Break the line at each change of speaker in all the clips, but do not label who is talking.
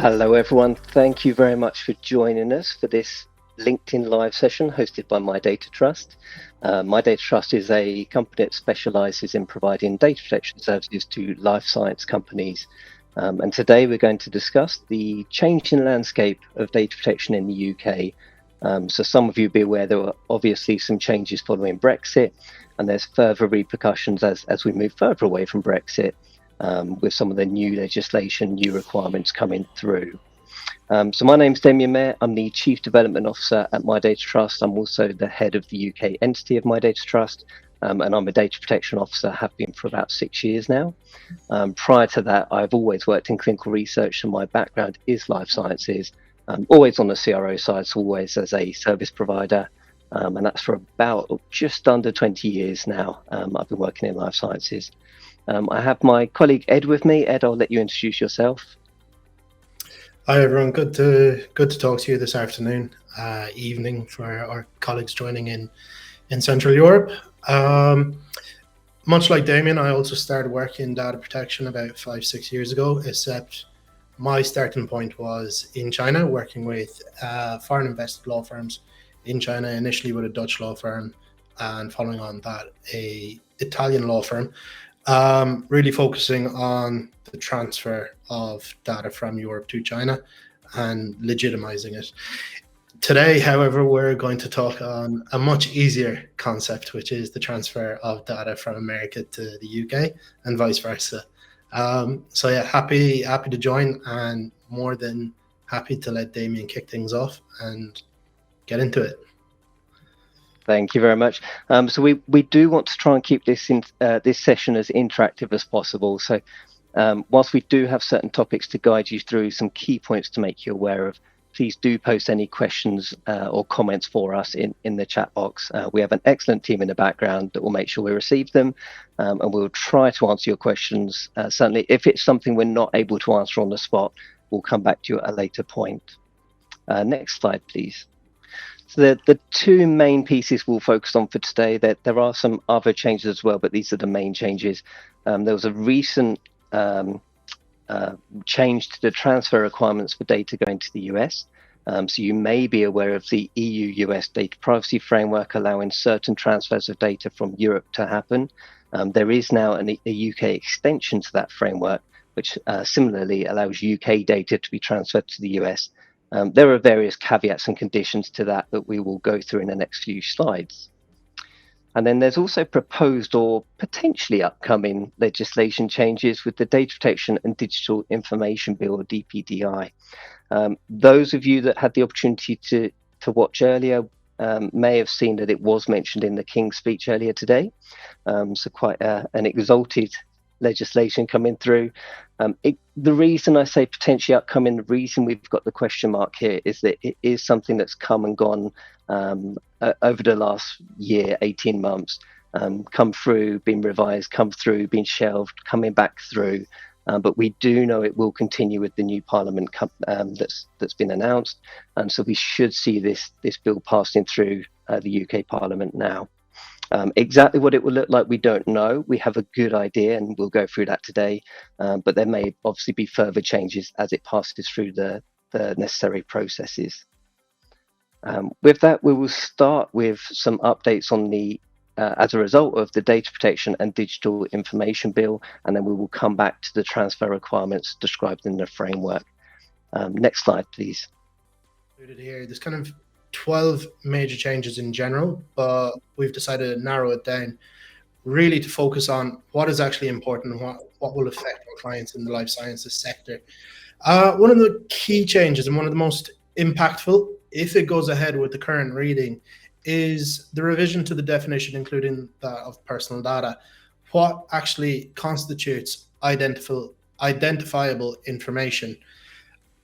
Hello, everyone. Thank you very much for joining us for this LinkedIn live session hosted by MyData-TRUST. MyData-TRUST is a company that specializes in providing data protection services to life science companies. And today we're going to discuss the changing landscape of data protection in the UK. So some of you will be aware there were obviously some changes following Brexit, and there's further repercussions as we move further away from Brexit. With some of the new legislation, new requirements coming through. So my name's Damien Mair. I'm the Chief Development Officer at MyData-TRUST. I'm also the head of the UK entity of MyData-TRUST, and I'm a data protection officer, have been for about 6 years now. Prior to that, I've always worked in clinical research, and my background is life sciences, always on the CRO side, so always as a service provider. And that's for about just under 20 years now. I've been working in life sciences. I have my colleague Ed with me. Ed, I'll let you introduce yourself.
Hi everyone, good to talk to you this afternoon, evening for our colleagues joining in Central Europe. Much like Damien, I also started working in data protection about 5-6 years ago, except my starting point was in China, working with foreign invested law firms in China, initially with a Dutch law firm, and following on that, a Italian law firm. Really focusing on the transfer of data from Europe to China and legitimizing it. Today, however, we're going to talk on a much easier concept, which is the transfer of data from America to the UK and vice versa. So yeah, happy to join, and more than happy to let Damien kick things off and get into it.
Thank you very much. So we do want to try and keep this session as interactive as possible. So whilst we do have certain topics to guide you through, some key points to make you aware of, please do post any questions or comments for us in the chat box. We have an excellent team in the background that will make sure we receive them, and we'll try to answer your questions. Certainly, if it's something we're not able to answer on the spot, we'll come back to you at a later point. Next slide, please. So the two main pieces we'll focus on for today, that there are some other changes as well, but these are the main changes. There was a recent change to the transfer requirements for data going to the US. So you may be aware of the EU-US data privacy framework allowing certain transfers of data from Europe to happen. There is now a UK extension to that framework, which similarly allows UK data to be transferred to the US. There are various caveats and conditions to that we will go through in the next few slides. And then there's also proposed or potentially upcoming legislation changes with the Data Protection and Digital Information Bill, or DPDI. Those of you that had the opportunity to watch earlier may have seen that it was mentioned in the King's speech earlier today. So quite an exalted legislation coming through. The reason I say potentially upcoming, the reason we've got the question mark here is that it is something that's come and gone over the last year, 18 months, come through, been revised, come through, been shelved, coming back through. But we do know it will continue with the new parliament that's been announced. And so we should see this bill passing through the UK Parliament now. Exactly what it will look like, we don't know. We have a good idea, and we'll go through that today. But there may obviously be further changes as it passes through the necessary processes. With that, we will start with some updates on as a result of the Data Protection and Digital Information Bill, and then we will come back to the transfer requirements described in the framework. Next slide, please.
Here, there's kind of 12 major changes in general, but we've decided to narrow it down really to focus on what is actually important and what will affect our clients in the life sciences sector. One of the key changes and one of the most impactful, if it goes ahead with the current reading, is the revision to the definition, including that of personal data. What actually constitutes identifiable information?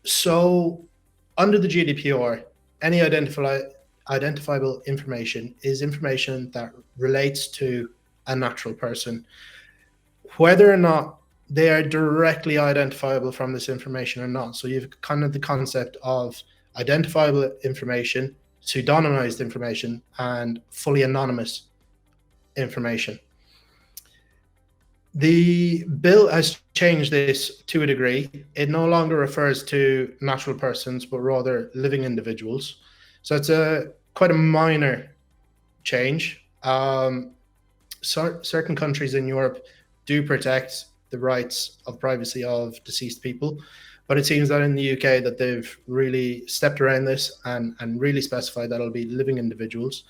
So under the GDPR, any identifiable information is information that relates to a natural person. Whether or not they are directly identifiable from this information or not. So you've kind of the concept of identifiable information, pseudonymized information, and fully anonymous information. The bill has changed this to a degree. It no longer refers to natural persons, but rather living individuals. So it's quite a minor change. Certain countries in Europe do protect the rights of privacy of deceased people, but it seems that in the UK that they've really stepped around this and really specified that it'll be living individuals.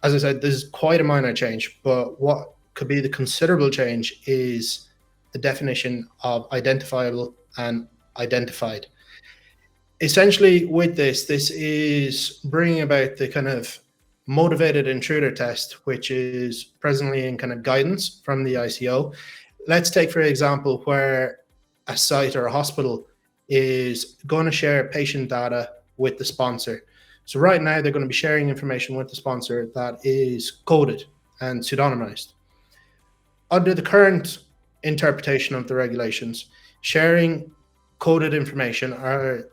As I said, this is quite a minor change, but what could be the considerable change is the definition of identifiable and identified. Essentially, with this is bringing about the kind of motivated intruder test, which is presently in kind of guidance from the ICO. Let's take, for example, where a site or a hospital is going to share patient data with the sponsor. So right now, they're going to be sharing information with the sponsor that is coded and pseudonymized. Under the current interpretation of the regulations, sharing coded information or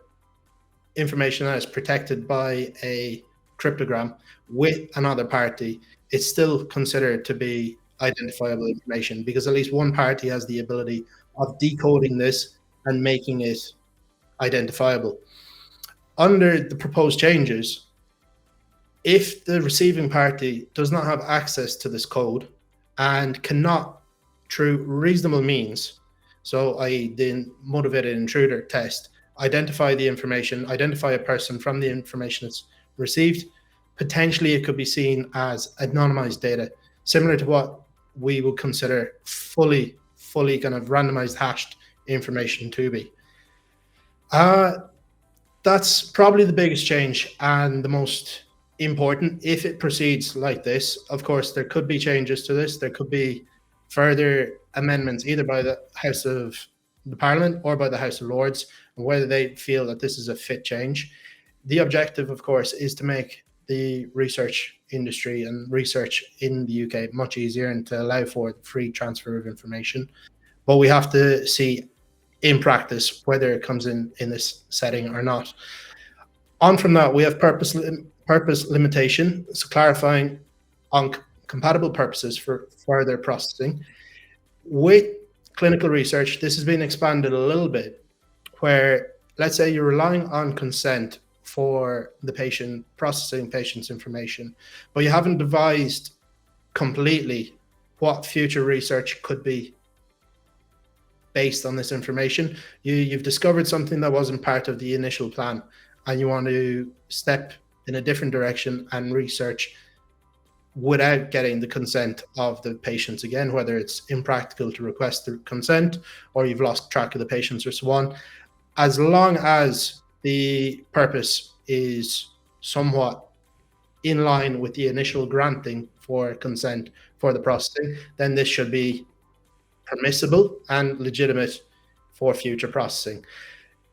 information that is protected by a cryptogram with another party is still considered to be identifiable information, because at least one party has the ability of decoding this and making it identifiable. Under the proposed changes, if the receiving party does not have access to this code and cannot, through reasonable means, so i.e. the motivated intruder test, identify the information, identify a person from the information it's received, potentially it could be seen as anonymized data, similar to what we would consider fully kind of randomized hashed information to be. That's probably the biggest change and the most important. If it proceeds like this, of course, there could be changes to this. There could be further amendments either by the House of the Parliament or by the House of Lords, and whether they feel that this is a fit change. The objective, of course, is to make the research industry and research in the UK much easier and to allow for free transfer of information. But we have to see in practice whether it comes in this setting or not. On from that, we have purpose limitation, so clarifying on compatible purposes for further processing. With clinical research, this has been expanded a little bit, where let's say you're relying on consent for the patient processing patient's information, but you haven't devised completely what future research could be based on this information. You've discovered something that wasn't part of the initial plan, and you want to step in a different direction and research without getting the consent of the patients again, whether it's impractical to request the consent or you've lost track of the patients or so on. As long as the purpose is somewhat in line with the initial granting for consent for the processing, then this should be permissible and legitimate for future processing.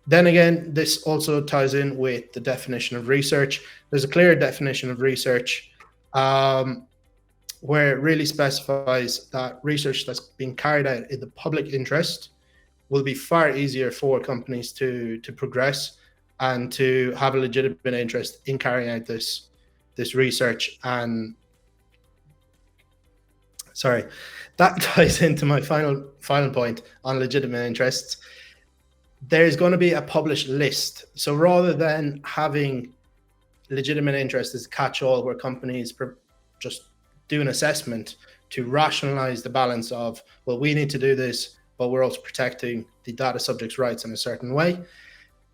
Then again, this also ties in with the definition of research. There's a clear definition of research where it really specifies that research that's being carried out in the public interest will be far easier for companies to progress and to have a legitimate interest in carrying out this research. And sorry, that ties into my final point on legitimate interests. There's going to be a published list. So rather than having legitimate interest as catch-all where companies just do an assessment to rationalize the balance of, well, we need to do this, but we're also protecting the data subject's rights in a certain way,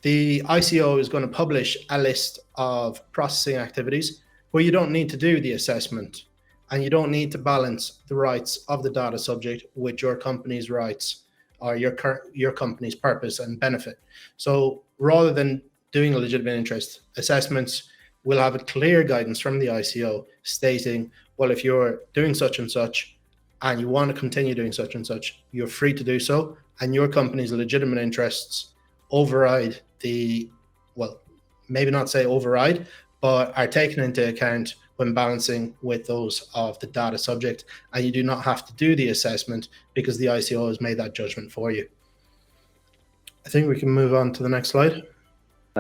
the ICO is going to publish a list of processing activities where you don't need to do the assessment and you don't need to balance the rights of the data subject with your company's rights or your company's purpose and benefit. So rather than doing a legitimate interest assessments, we'll have a clear guidance from the ICO stating, well, if you're doing such and such and you want to continue doing such and such, you're free to do so, and your company's legitimate interests override well, maybe not say override, but are taken into account when balancing with those of the data subject, and you do not have to do the assessment because the ICO has made that judgment for you. I think we can move on to the next slide.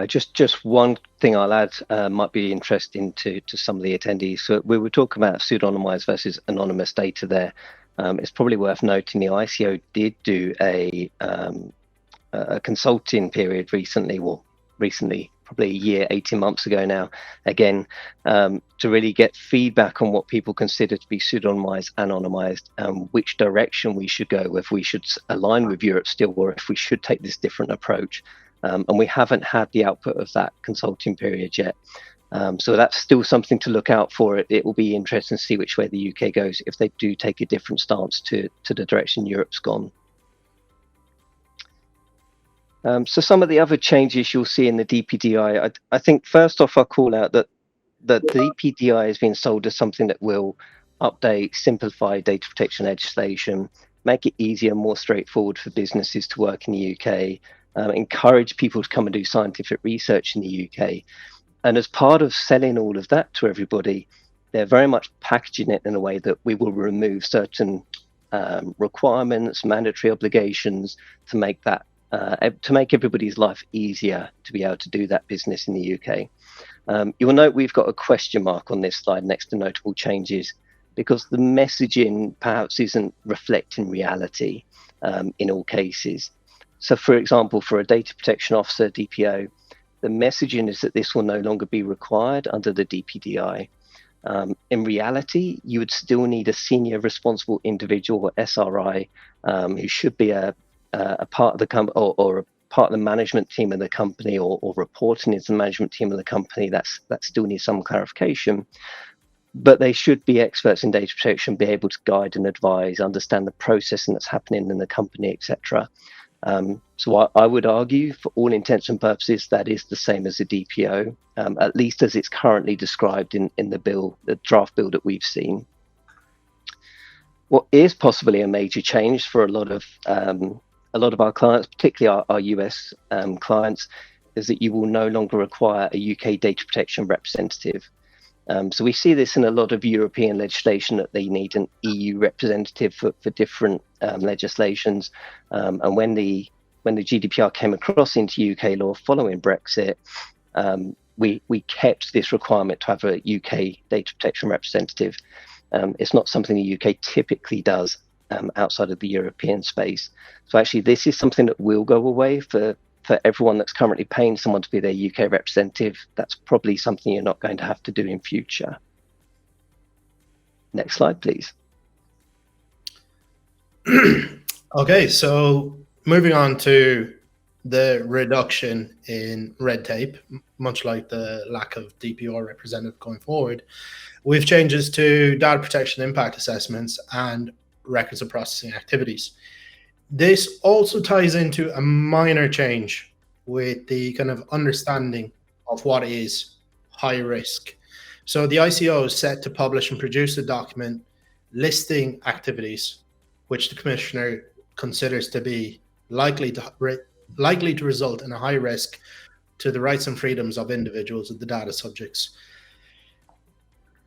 Just one thing I'll add might be interesting to some of the attendees. So we were talking about pseudonymized versus anonymous data there. It's probably worth noting the ICO did do a consulting period recently, probably a year, 18 months ago now, again, to really get feedback on what people consider to be pseudonymized, anonymized, and which direction we should go, whether we should align with Europe still, or if we should take this different approach. And we haven't had the output of that consulting period yet. So that's still something to look out for. It will be interesting to see which way the UK goes if they do take a different stance to the direction Europe's gone. So some of the other changes you'll see in the DPDI, I think first off, I'll call out that the DPDI has been sold as something that will update, simplify data protection legislation, make it easier, more straightforward for businesses to work in the UK, encourage people to come and do scientific research in the UK. And as part of selling all of that to everybody, they're very much packaging it in a way that we will remove certain requirements, mandatory obligations to make that to make everybody's life easier to be able to do that business in the UK. You will note we've got a question mark on this slide next to notable changes because the messaging perhaps isn't reflecting reality in all cases. So for example, for a data protection officer, DPO, the messaging is that this will no longer be required under the DPDI. In reality, you would still need a senior responsible individual or SRI who should be a part of the company or a part of the management team of the company or reporting into the management team of the company. That still needs some clarification. But they should be experts in data protection, be able to guide and advise, understand the processing that's happening in the company, etc. So I would argue, for all intents and purposes, that is the same as a DPO, at least as it's currently described in the bill, the draft bill that we've seen. What is possibly a major change for a lot of our clients, particularly our US clients, is that you will no longer require a UK data protection representative. So we see this in a lot of European legislation that they need an EU representative for different legislations. And when the GDPR came across into UK law following Brexit, we kept this requirement to have a UK data protection representative. It's not something the UK typically does outside of the European space. So actually, this is something that will go away for everyone that's currently paying someone to be their UK representative. That's probably something you're not going to have to do in future. Next slide, please.
Okay, so moving on to the reduction in red tape, much like the lack of DPO representative going forward, we've changes to data protection impact assessments and records of processing activities. This also ties into a minor change with the kind of understanding of what is high risk. So the ICO is set to publish and produce a document listing activities which the commissioner considers to be likely to result in a high risk to the rights and freedoms of individuals of the data subjects.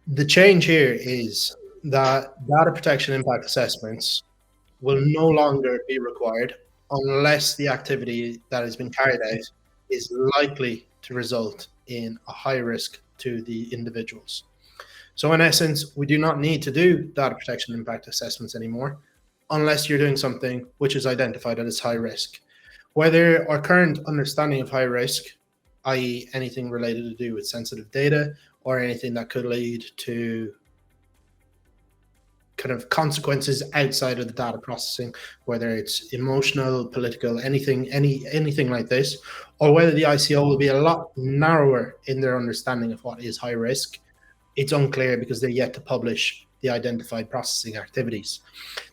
The change here is that data protection impact assessments will no longer be required unless the activity that has been carried out is likely to result in a high risk to the individuals. So in essence, we do not need to do data protection impact assessments anymore unless you're doing something which is identified as high risk. Whether our current understanding of high risk, i.e. anything related to do with sensitive data or anything that could lead to kind of consequences outside of the data processing, whether it's emotional, political, anything like this, or whether the ICO will be a lot narrower in their understanding of what is high risk, it's unclear because they're yet to publish the identified processing activities.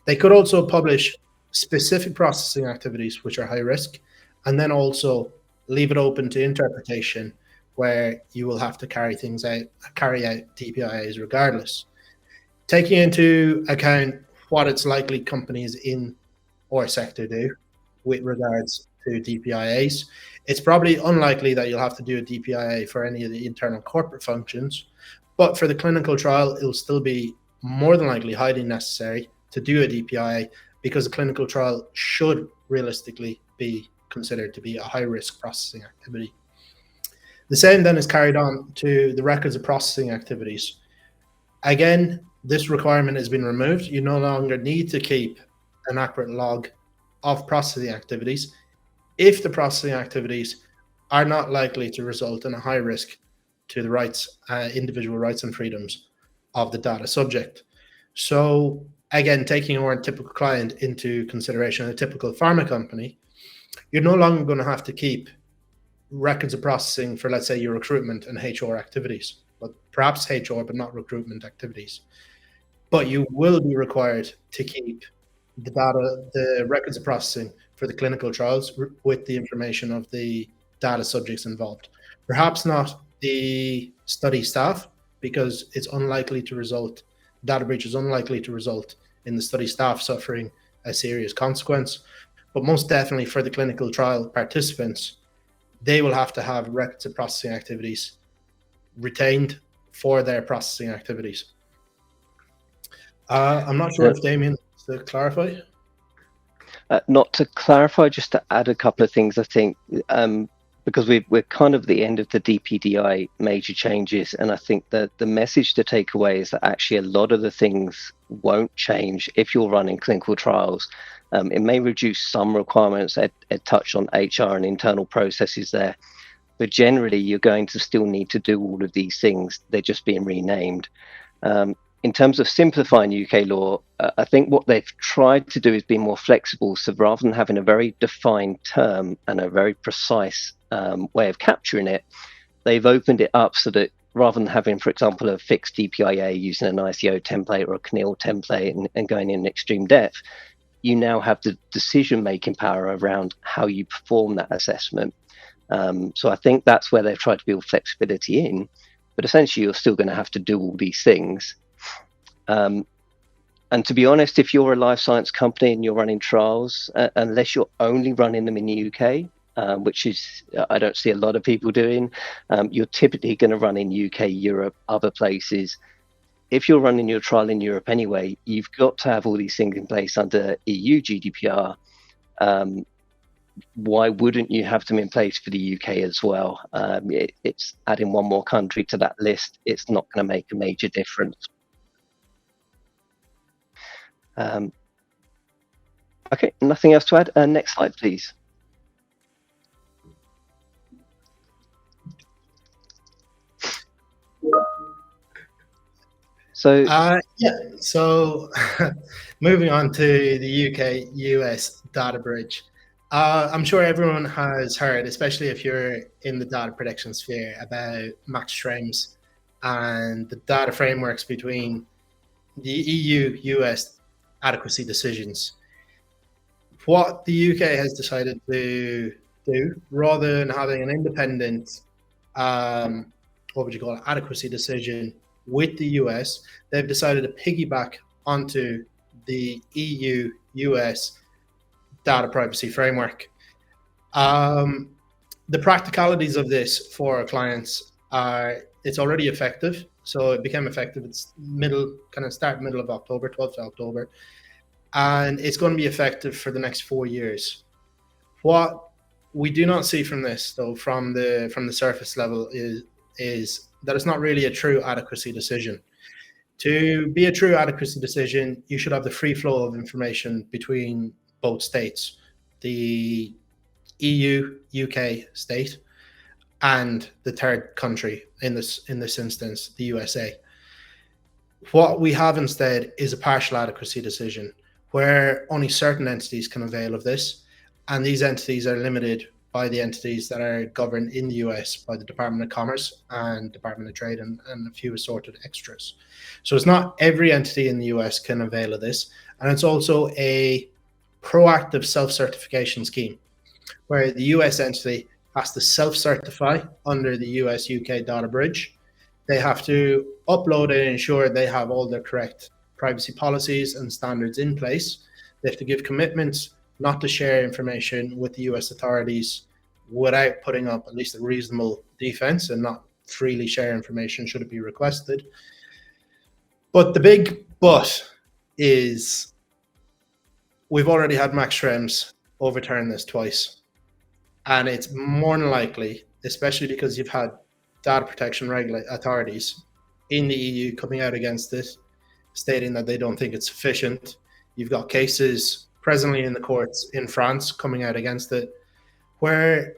They could also publish specific processing activities which are high risk, and then also leave it open to interpretation where you will have to carry out DPIAs regardless. Taking into account what it's likely companies in our sector do with regards to DPIAs, it's probably unlikely that you'll have to do a DPIA for any of the internal corporate functions, but for the clinical trial, it'll still be more than likely highly necessary to do a DPIA because a clinical trial should realistically be considered to be a high-risk processing activity. The same then is carried on to the records of processing activities. Again, this requirement has been removed. You no longer need to keep an accurate log of processing activities if the processing activities are not likely to result in a high risk to the rights, individual rights and freedoms of the data subject. So again, taking our typical client into consideration, a typical pharma company, you're no longer going to have to keep records of processing for, let's say, your recruitment and HR activities, but perhaps HR, but not recruitment activities. But you will be required to keep the data, the records of processing for the clinical trials with the information of the data subjects involved. Perhaps not the study staff, because it's unlikely to result, data breach is unlikely to result in the study staff suffering a serious consequence. But most definitely for the clinical trial participants, they will have to have records of processing activities retained for their processing activities. I'm not sure if Damien, to clarify.
Not to clarify, just to add a couple of things, I think, because we're kind of at the end of the DPDI major changes, and I think that the message to take away is that actually a lot of the things won't change if you're running clinical trials. It may reduce some requirements. Ed touched on HR and internal processes there, but generally you're going to still need to do all of these things. They're just being renamed. In terms of simplifying UK law, I think what they've tried to do is be more flexible. So rather than having a very defined term and a very precise way of capturing it, they've opened it up so that rather than having, for example, a fixed DPIA using an ICO template or a CNIL template and going in extreme depth, you now have the decision-making power around how you perform that assessment. So I think that's where they've tried to build flexibility in, but essentially you're still going to have to do all these things. And to be honest, if you're a life science company and you're running trials, unless you're only running them in the UK, which is, I don't see a lot of people doing, you're typically going to run in UK, Europe, other places. If you're running your trial in Europe anyway, you've got to have all these things in place under EU GDPR. Why wouldn't you have them in place for the UK as well? It's adding one more country to that list. It's not going to make a major difference. Okay, nothing else to add. Next slide, please. So
so moving on to the UK-US data bridge. I'm sure everyone has heard, especially if you're in the data protection sphere, about Max Schrems and the data frameworks between the EU-US adequacy decisions. What the UK has decided to do, rather than having an independent, adequacy decision with the US, they've decided to piggyback onto the EU-US data privacy framework. The practicalities of this for our clients are, it's already effective. So it became effective, it's middle of October, 12th of October. And it's going to be effective for the next 4 years. What we do not see from this, though, from the surface level, is that it's not really a true adequacy decision. To be a true adequacy decision, you should have the free flow of information between both states, the EU, UK state, and the third country, in this instance, the USA. What we have instead is a partial adequacy decision, where only certain entities can avail of this, and these entities are limited by the entities that are governed in the US by the Department of Commerce and Department of Trade and a few assorted extras. So it's not every entity in the US can avail of this, and it's also a proactive self-certification scheme, where the US entity has to self-certify under the US-UK data bridge. They have to upload and ensure they have all the correct privacy policies and standards in place. They have to give commitments not to share information with the US authorities without putting up at least a reasonable defense, and not freely share information should it be requested. But the big but is we've already had Max Schrems overturn this twice. And it's more than likely, especially because you've had data protection authorities in the EU coming out against it, stating that they don't think it's sufficient. You've got cases presently in the courts in France coming out against it, where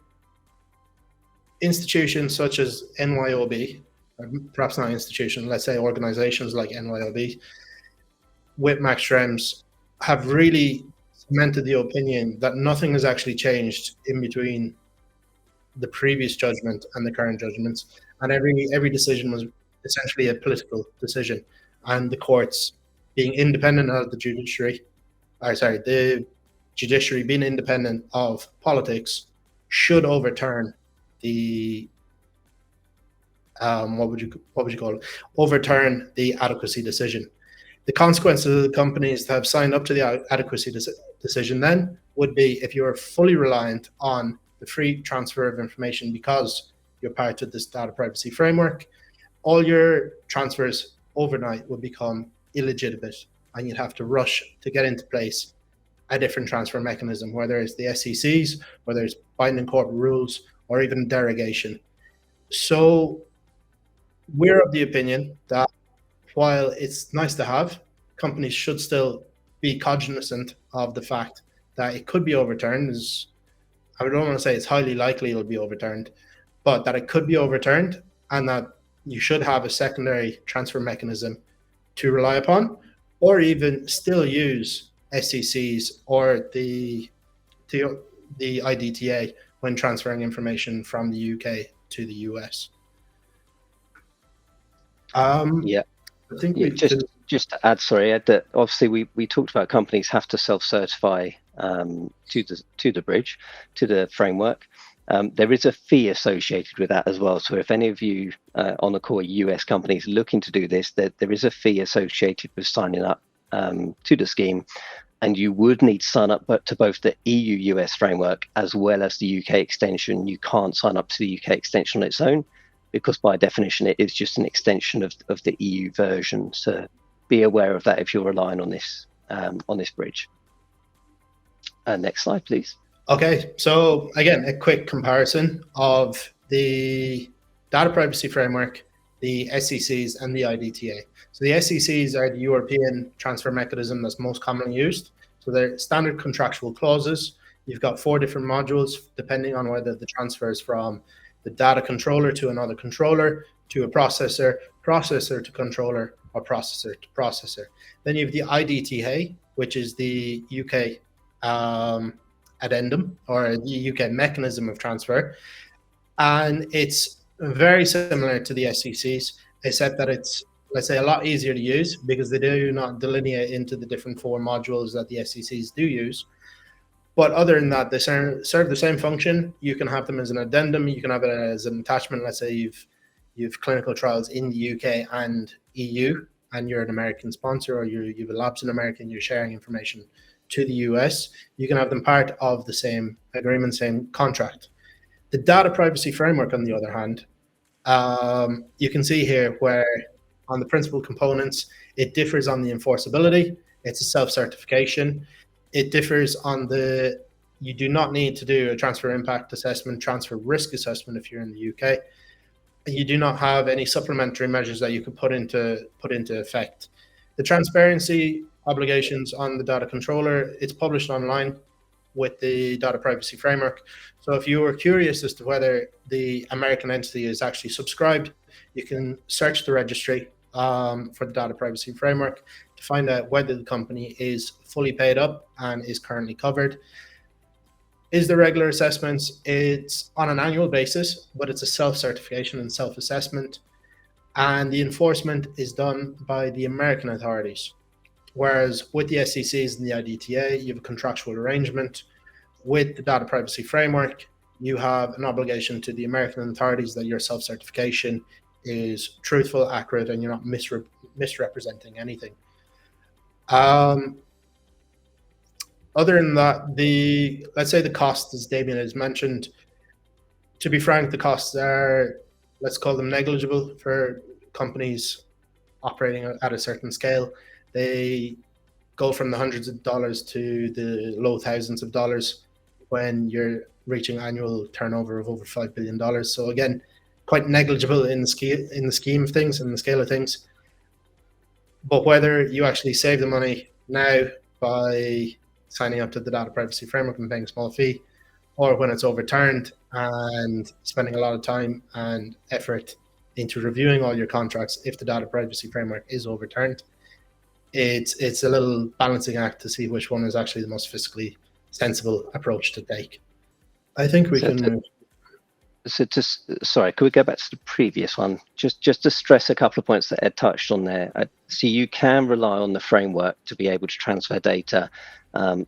institutions such as NYOB, or perhaps not institutions, let's say organizations like NYOB, with Max Schrems, have really cemented the opinion that nothing has actually changed in between the previous judgment and the current judgments, and every decision was essentially a political decision, and the courts being independent of the judiciary, the judiciary being independent of politics, should overturn the what would you call it? Overturn the adequacy decision. The consequences of the companies that have signed up to the adequacy decision then would be, if you are fully reliant on the free transfer of information because you're part of this data privacy framework, all your transfers overnight would become illegitimate, and you'd have to rush to get into place a different transfer mechanism, whether it's the SECs, whether it's binding court rules, or even derogation. So we're of the opinion that while it's nice to have, companies should still be cognizant of the fact that it could be overturned. I don't want to say it's highly likely it'll be overturned, but that it could be overturned, and that you should have a secondary transfer mechanism to rely upon, or even still use SECs or the IDTA when transferring information from the UK to the US.
Yeah.
I think
just to add, that obviously we talked about companies have to self-certify to the bridge, to the framework. There is a fee associated with that as well. So if any of you on the call US companies looking to do this, there is a fee associated with signing up to the scheme, and you would need to sign up to both the EU US framework as well as the UK extension. You can't sign up to the UK extension on its own, because by definition it is just an extension of the EU version. So be aware of that if you're relying on this bridge. Next slide, please.
Okay, so again, a quick comparison of the data privacy framework, the SECs, and the IDTA. So the SECs are the European transfer mechanism that's most commonly used. So they're standard contractual clauses. You've got 4 different modules, depending on whether the transfer is from the data controller to another controller, to a processor, processor to controller, or processor to processor. Then you have the IDTA, which is the UK addendum, or the UK mechanism of transfer. And it's very similar to the SECs, except that it's, let's say, a lot easier to use, because they do not delineate into the different 4 modules that the SECs do use. But other than that, they serve the same function. You can have them as an addendum. You can have it as an attachment. Let's say you've clinical trials in the UK and EU, and you're an American sponsor, or you have labs in America and you're sharing information to the US. You can have them part of the same agreement, same contract. The data privacy framework, on the other hand, you can see here where on the principal components, it differs on the enforceability. It's a self-certification. It differs on you do not need to do a transfer impact assessment, transfer risk assessment if you're in the UK. You do not have any supplementary measures that you could put into effect. The transparency obligations on the data controller, it's published online with the data privacy framework. So if you were curious as to whether the American entity is actually subscribed, you can search the registry for the data privacy framework to find out whether the company is fully paid up and is currently covered. Is the regular assessments? It's on an annual basis, but it's a self-certification and self-assessment. And the enforcement is done by the American authorities. Whereas with the SECs and the IDTA, you have a contractual arrangement. With the data privacy framework, you have an obligation to the American authorities that your self-certification is truthful, accurate, and you're not misrepresenting anything. Other than that, let's say the costs, as Damien has mentioned, to be frank, the costs are, let's call them negligible for companies operating at a certain scale. They go from the hundreds of dollars to the low thousands of dollars when you're reaching annual turnover of over $5 billion. So again, quite negligible in the scheme of things and the scale of things. But whether you actually save the money now by signing up to the data privacy framework and paying a small fee, or when it's overturned and spending a lot of time and effort into reviewing all your contracts if the data privacy framework is overturned, it's a little balancing act to see which one is actually the most fiscally sensible approach to take. I think we can...
Sorry, could we go back to the previous one? Just to stress a couple of points that Ed touched on there. So you can rely on the framework to be able to transfer data.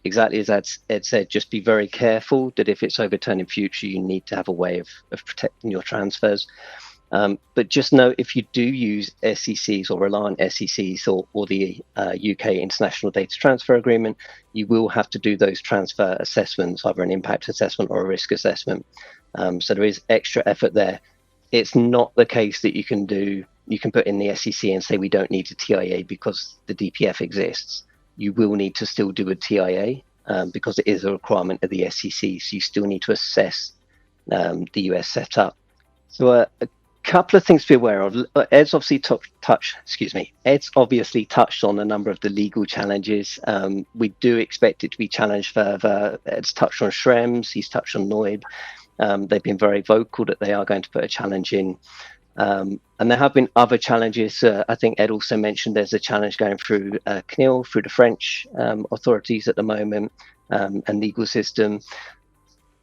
Exactly as Ed said, just be very careful that if it's overturned in future, you need to have a way of protecting your transfers. But just note, if you do use SECs or rely on SECs or the UK International Data Transfer Agreement, you will have to do those transfer assessments, either an impact assessment or a risk assessment. So there is extra effort there. It's not the case that you can put in the SEC and say we don't need a TIA because the DPF exists. You will need to still do a TIA because it is a requirement of the SEC. So you still need to assess the US setup. So a couple of things to be aware of. Ed's obviously touched on a number of the legal challenges. We do expect it to be challenged further. Ed's touched on Schrems, he's touched on NOIB. They've been very vocal that they are going to put a challenge in. And there have been other challenges. I think Ed also mentioned there's a challenge going through CNIL, through the French authorities at the moment, and legal system.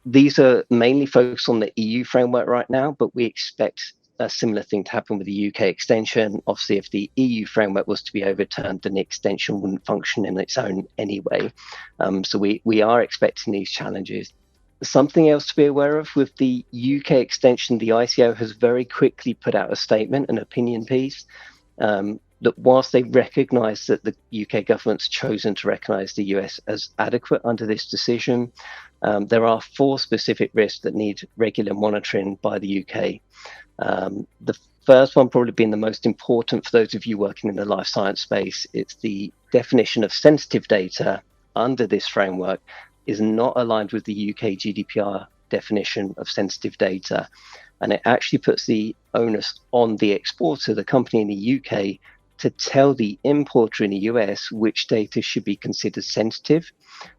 These are mainly focused on the EU framework right now, but we expect a similar thing to happen with the UK extension. Obviously, if the EU framework was to be overturned, then the extension wouldn't function in its own anyway. So we are expecting these challenges. Something else to be aware of with the UK extension, the ICO has very quickly put out a statement, an opinion piece, that whilst they recognise that the UK government's chosen to recognise the US as adequate under this decision, there are 4 specific risks that need regular monitoring by the UK. The first one probably being the most important for those of you working in the life science space. It's the definition of sensitive data under this framework is not aligned with the UK GDPR definition of sensitive data. And it actually puts the onus on the exporter, the company in the UK, to tell the importer in the US which data should be considered sensitive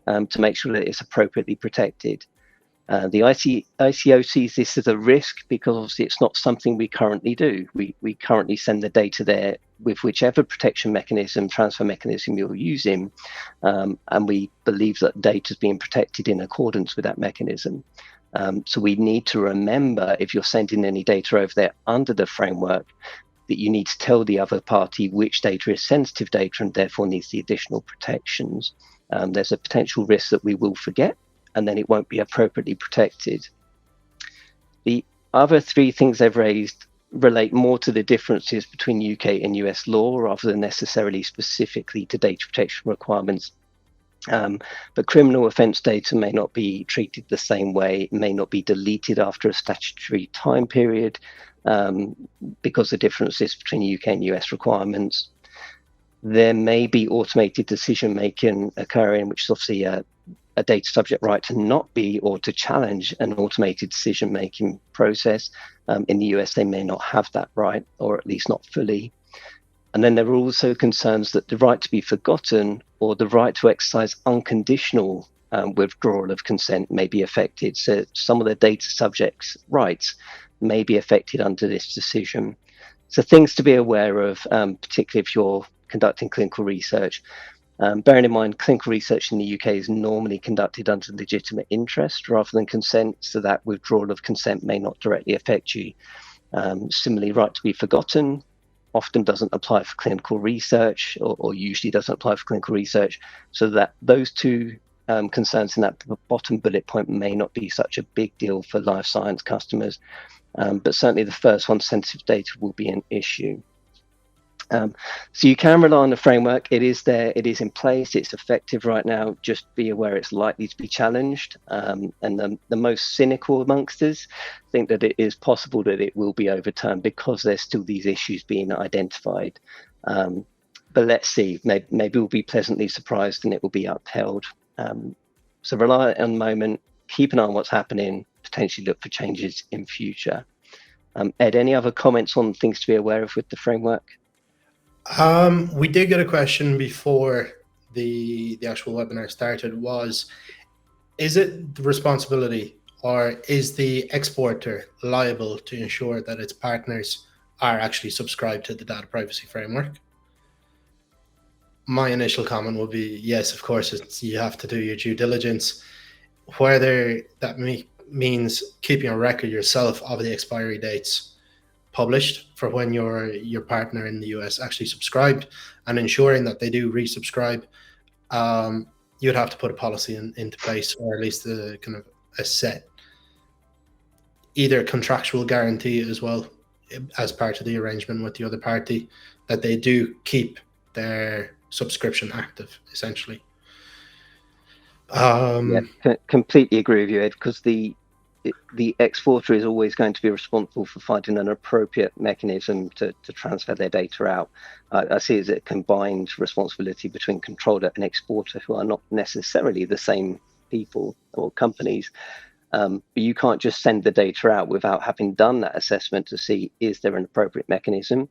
to make sure that it's appropriately protected. The ICO sees this as a risk because obviously it's not something we currently do. We currently send the data there with whichever protection mechanism, transfer mechanism you're using, and we believe that data is being protected in accordance with that mechanism. So we need to remember, if you're sending any data over there under the framework, that you need to tell the other party which data is sensitive data and therefore needs the additional protections. There's a potential risk that we will forget and then it won't be appropriately protected. The other 3 things they've raised relate more to the differences between UK and US law rather than necessarily specifically to data protection requirements. But criminal offence data may not be treated the same way, may not be deleted after a statutory time period because of differences between UK and US requirements. There may be automated decision making occurring, which is obviously a data subject right to not be or to challenge an automated decision making process. In the US, they may not have that right, or at least not fully. And then there are also concerns that the right to be forgotten or the right to exercise unconditional withdrawal of consent may be affected. So some of the data subjects' rights may be affected under this decision. So things to be aware of, particularly if you're conducting clinical research. Bearing in mind, clinical research in the UK is normally conducted under legitimate interest rather than consent, so that withdrawal of consent may not directly affect you. Similarly, right to be forgotten often doesn't apply for clinical research, or usually doesn't apply for clinical research, so that those 2 concerns in that bottom bullet point may not be such a big deal for life science customers. But certainly the first one, sensitive data, will be an issue. So you can rely on the framework. It is there, it is in place, it's effective right now. Just be aware it's likely to be challenged. And the most cynical amongst us think that it is possible that it will be overturned because there's still these issues being identified. But let's see, maybe we'll be pleasantly surprised and it will be upheld. So rely on the moment, keep an eye on what's happening, potentially look for changes in future. Ed, any other comments on things to be aware of with the framework?
We did get a question before the actual webinar started, was, is it the responsibility or is the exporter liable to ensure that its partners are actually subscribed to the data privacy framework? My initial comment would be yes, of course, you have to do your due diligence. Whether that means keeping a record yourself of the expiry dates published for when your partner in the US actually subscribed, and ensuring that they do resubscribe, you'd have to put a policy into place, or at least a kind of a set, either contractual guarantee as well as part of the arrangement with the other party, that they do keep their subscription active, essentially.
Yeah, completely agree with you, Ed, because the exporter is always going to be responsible for finding an appropriate mechanism to transfer their data out. I see it as a combined responsibility between controller and exporter, who are not necessarily the same people or companies. But you can't just send the data out without having done that assessment to see, is there an appropriate mechanism?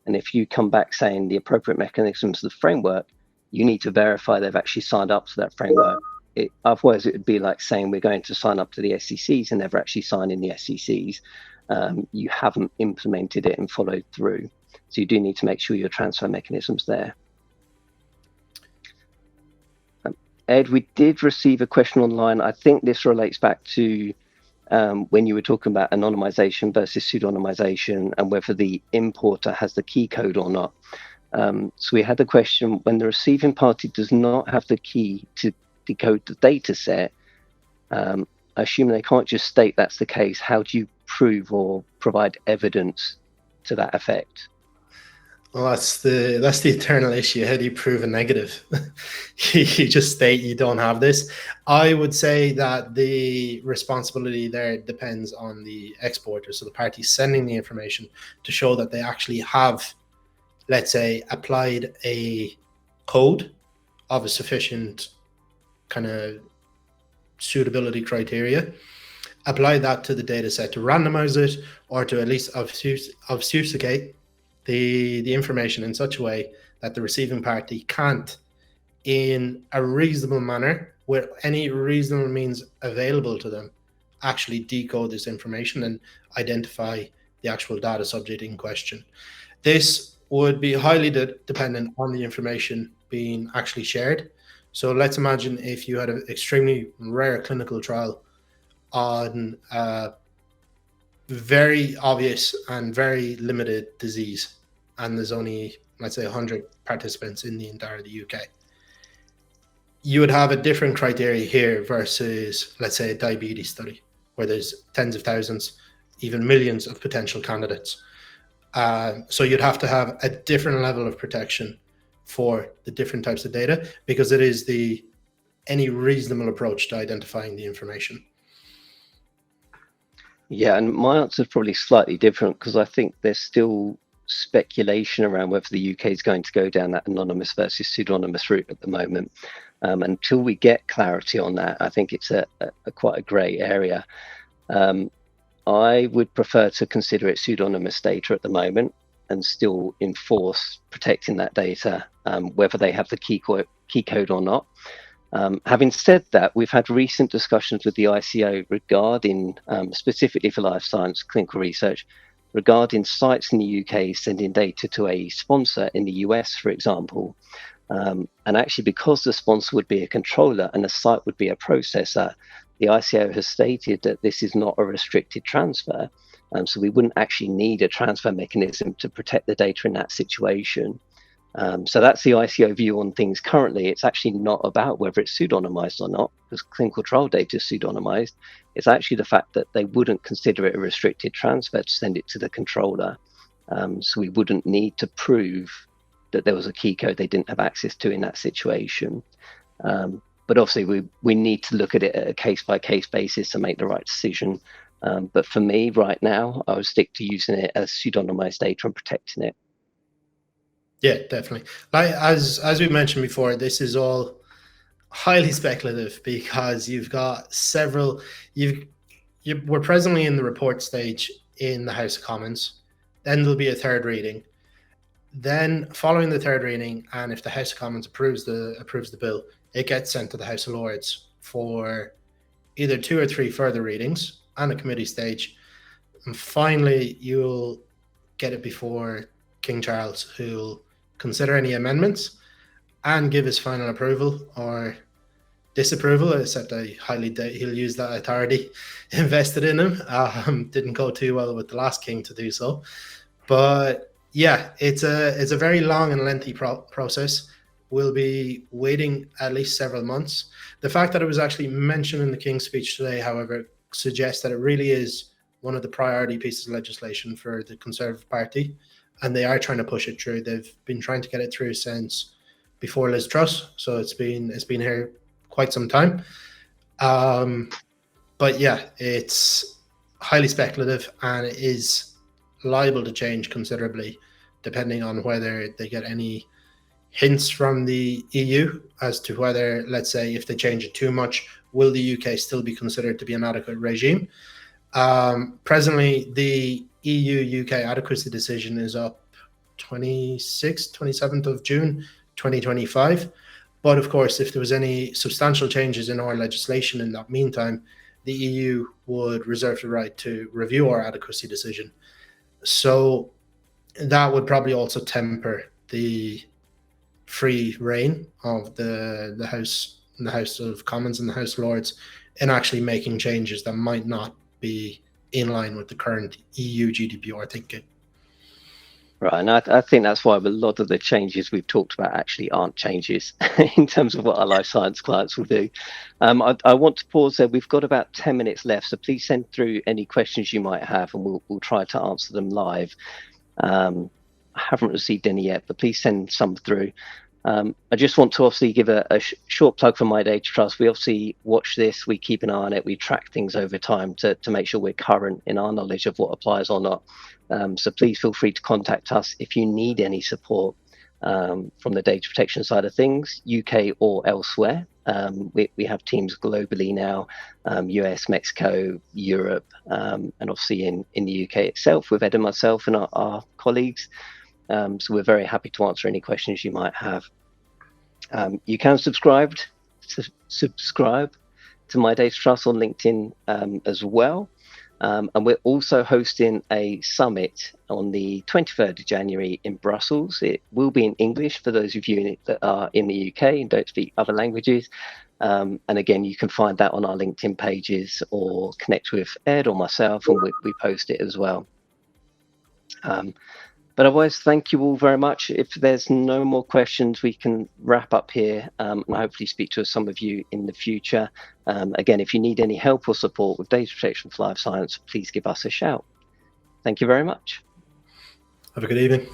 And if you come back saying the appropriate mechanism is the framework, you need to verify they've actually signed up to that framework. Otherwise, it would be like saying we're going to sign up to the SECs and never actually sign in the SECs. You haven't implemented it and followed through. So you do need to make sure your transfer mechanism's there. Ed, we did receive a question online. I think this relates back to when you were talking about anonymization versus pseudonymization and whether the importer has the key code or not. So we had the question, when the receiving party does not have the key to decode the data set, I assume they can't just state that's the case. How do you prove or provide evidence to that effect?
Well, that's the eternal issue. How do you prove a negative? You just state you don't have this. I would say that the responsibility there depends on the exporter, so the party sending the information, to show that they actually have, let's say, applied a code of a sufficient kind of suitability criteria, apply that to the data set to randomize it, or to at least obfuscate the information in such a way that the receiving party can't, in a reasonable manner, with any reasonable means available to them, actually decode this information and identify the actual data subject in question. This would be highly dependent on the information being actually shared. So let's imagine if you had an extremely rare clinical trial on a very obvious and very limited disease, and there's only, let's say, 100 participants in the entire UK. You would have a different criteria here versus, let's say, a diabetes study, where there's tens of thousands, even millions of potential candidates. So you'd have to have a different level of protection for the different types of data, because it is any reasonable approach to identifying the information.
Yeah, and my answer is probably slightly different, because I think there's still speculation around whether the UK is going to go down that anonymous versus pseudonymous route at the moment. Until we get clarity on that, I think it's a quite a grey area. I would prefer to consider it pseudonymous data at the moment and still enforce protecting that data, whether they have the key code or not. Having said that, we've had recent discussions with the ICO regarding, specifically for life science clinical research, regarding sites in the UK sending data to a sponsor in the US, for example. And actually, because the sponsor would be a controller and the site would be a processor, the ICO has stated that this is not a restricted transfer. So we wouldn't actually need a transfer mechanism to protect the data in that situation. So that's the ICO view on things currently. It's actually not about whether it's pseudonymized or not, because clinical trial data is pseudonymized. It's actually the fact that they wouldn't consider it a restricted transfer to send it to the controller. So we wouldn't need to prove that there was a key code they didn't have access to in that situation. But obviously, we need to look at it at a case-by-case basis to make the right decision. But for me, right now, I would stick to using it as pseudonymized data and protecting it.
Yeah, definitely. Like as we mentioned before, this is all highly speculative, because you've got several. We're presently in the report stage in the House of Commons. Then there'll be a third reading. Then, following the third reading, and if the House of Commons approves the bill, it gets sent to the House of Lords for either 2 or 3 further readings and a committee stage. And finally, you'll get it before King Charles, who'll consider any amendments and give his final approval or disapproval, except I highly doubt he'll use that authority invested in him. Didn't go too well with the last king to do so. But yeah, it's a very long and lengthy process. We'll be waiting at least several months. The fact that it was actually mentioned in the King's speech today, however, suggests that it really is one of the priority pieces of legislation for the Conservative Party, and they are trying to push it through. They've been trying to get it through since before Liz Truss, so it's been here quite some time. But yeah, it's highly speculative, and it is liable to change considerably depending on whether they get any hints from the EU as to whether, let's say, if they change it too much, will the UK still be considered to be an adequate regime? Presently, the EU-UK adequacy decision is up 27th of June 2025. But of course, if there was any substantial changes in our legislation in that meantime, the EU would reserve the right to review our adequacy decision. So that would probably also temper the free reign of the House of Commons and the House of Lords in actually making changes that might not be in line with the current EU GDPR thinking.
Right, and I think that's why a lot of the changes we've talked about actually aren't changes in terms of what our life science clients will do. I want to pause there. We've got about 10 minutes left, so please send through any questions you might have, and we'll try to answer them live. I haven't received any yet, but please send some through. I just want to obviously give a short plug for MyData-TRUST. We obviously watch this, we keep an eye on it, we track things over time to make sure we're current in our knowledge of what applies or not. So please feel free to contact us if you need any support from the data protection side of things, UK or elsewhere. We have teams globally now, US, Mexico, Europe, and obviously in the UK itself with Ed and myself and our colleagues. So we're very happy to answer any questions you might have. You can subscribe to MyData-TRUST on LinkedIn as well. And we're also hosting a summit on the 23rd of January in Brussels. It will be in English for those of you that are in the UK and don't speak other languages. And again, you can find that on our LinkedIn pages or connect with Ed or myself, and we post it as well. But otherwise, thank you all very much. If there's no more questions, we can wrap up here and hopefully speak to some of you in the future. Again, if you need any help or support with data protection for life science, please give us a shout. Thank you very much.
Have a good evening.